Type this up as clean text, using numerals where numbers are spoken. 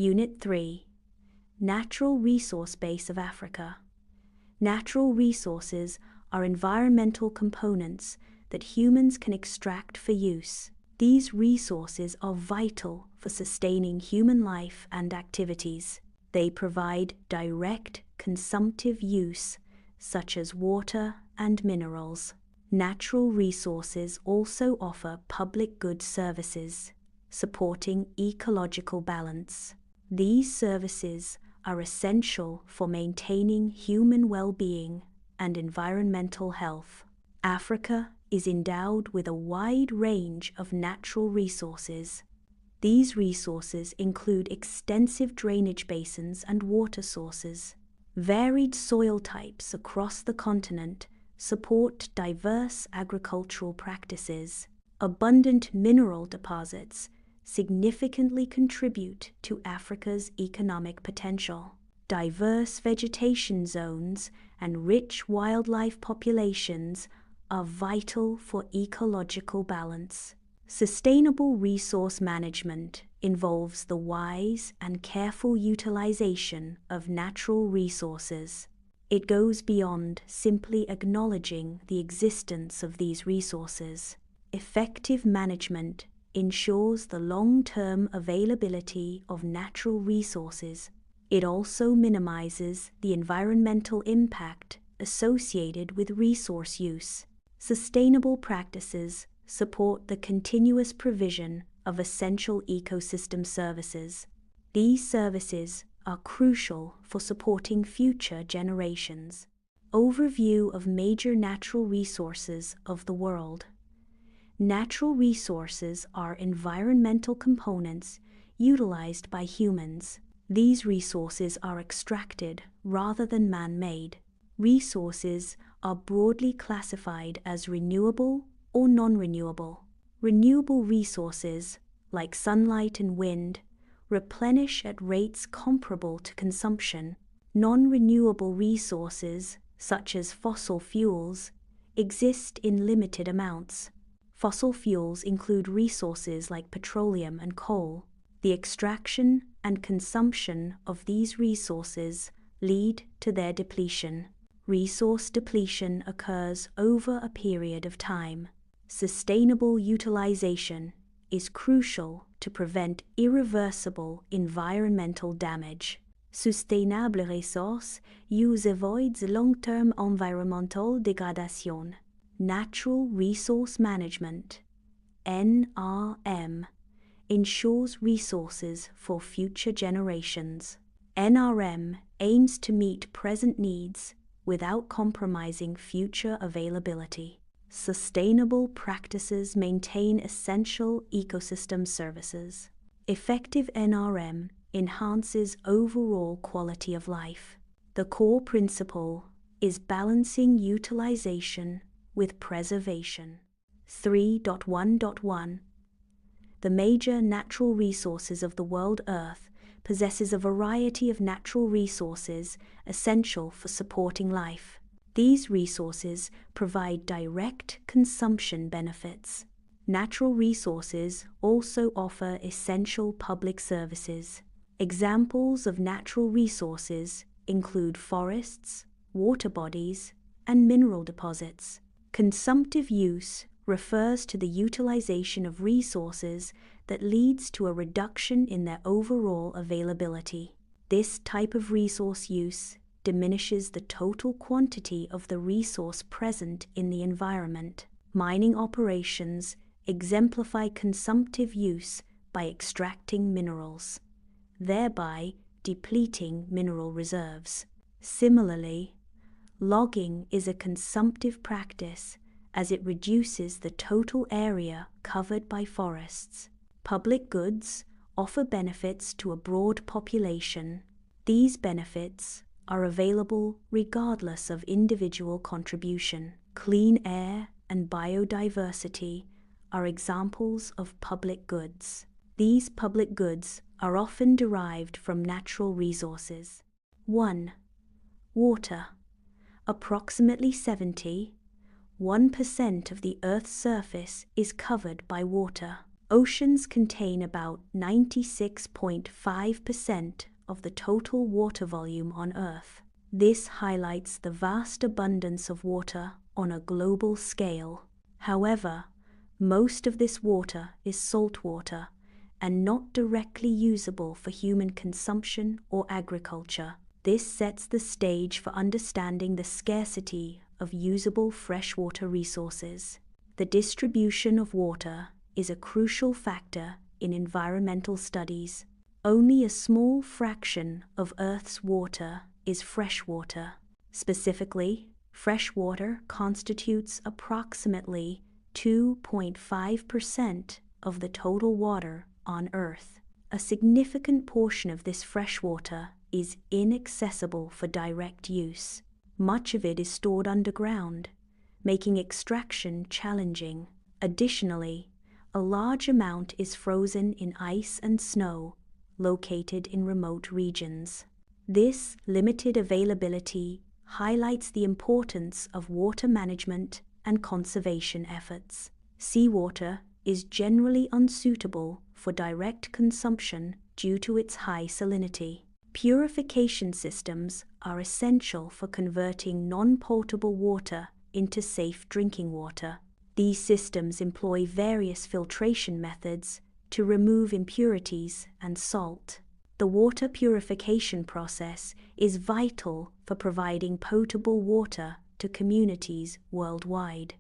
Unit 3. Natural Resource Base of Africa. Natural resources are environmental components that humans can extract for use. These resources are vital for sustaining human life and activities. They provide direct consumptive use, such as water and minerals. Natural resources also offer public good services, supporting ecological balance. These services are essential for maintaining human well-being and environmental health. Africa is endowed with a wide range of natural resources. These resources include extensive drainage basins and water sources. Varied soil types across the continent support diverse agricultural practices. Abundant mineral deposits significantly contribute to Africa's economic potential. Diverse vegetation zones and rich wildlife populations are vital for ecological balance. Sustainable resource management involves the wise and careful utilization of natural resources. It goes beyond simply acknowledging the existence of these resources. Effective management ensures the long-term availability of natural resources. It also minimizes the environmental impact associated with resource use. Sustainable practices support the continuous provision of essential ecosystem services. These services are crucial for supporting future generations. Overview of major natural resources of the world. Natural resources are environmental components utilized by humans. These resources are extracted rather than man-made. Resources are broadly classified as renewable or non-renewable. Renewable resources, like sunlight and wind, replenish at rates comparable to consumption. Non-renewable resources, such as fossil fuels, exist in limited amounts. Fossil fuels include resources like petroleum and coal. The extraction and consumption of these resources lead to their depletion. Resource depletion occurs over a period of time. Sustainable utilization is crucial to prevent irreversible environmental damage. Sustainable resource use avoids long-term environmental degradation. Natural Resource Management, NRM, ensures resources for future generations. NRM aims to meet present needs without compromising future availability. Sustainable practices maintain essential ecosystem services. Effective NRM enhances overall quality of life. The core principle is balancing utilization with preservation. 3.1.1 The major natural resources of the world Earth possesses a variety of natural resources essential for supporting life. These resources provide direct consumption benefits. Natural resources also offer essential public services. Examples of natural resources include forests, water bodies, and mineral deposits. Consumptive use refers to the utilization of resources that leads to a reduction in their overall availability. This type of resource use diminishes the total quantity of the resource present in the environment. Mining operations exemplify consumptive use by extracting minerals, thereby depleting mineral reserves. Similarly, logging is a consumptive practice as it reduces the total area covered by forests. Public goods offer benefits to a broad population. These benefits are available regardless of individual contribution. Clean air and biodiversity are examples of public goods. These public goods are often derived from natural resources. 1. Water. Approximately 1% of the Earth's surface is covered by water. Oceans contain about 96.5% of the total water volume on Earth. This highlights the vast abundance of water on a global scale. However, most of this water is salt water and not directly usable for human consumption or agriculture. This sets the stage for understanding the scarcity of usable freshwater resources. The distribution of water is a crucial factor in environmental studies. Only a small fraction of Earth's water is freshwater. Specifically, freshwater constitutes approximately 2.5% of the total water on Earth. A significant portion of this freshwater is inaccessible for direct use. Much of it is stored underground, making extraction challenging. Additionally, a large amount is frozen in ice and snow located in remote regions. This limited availability highlights the importance of water management and conservation efforts. Seawater is generally unsuitable for direct consumption due to its high salinity. Purification systems are essential for converting non-potable water into safe drinking water. These systems employ various filtration methods to remove impurities and salt. The water purification process is vital for providing potable water to communities worldwide.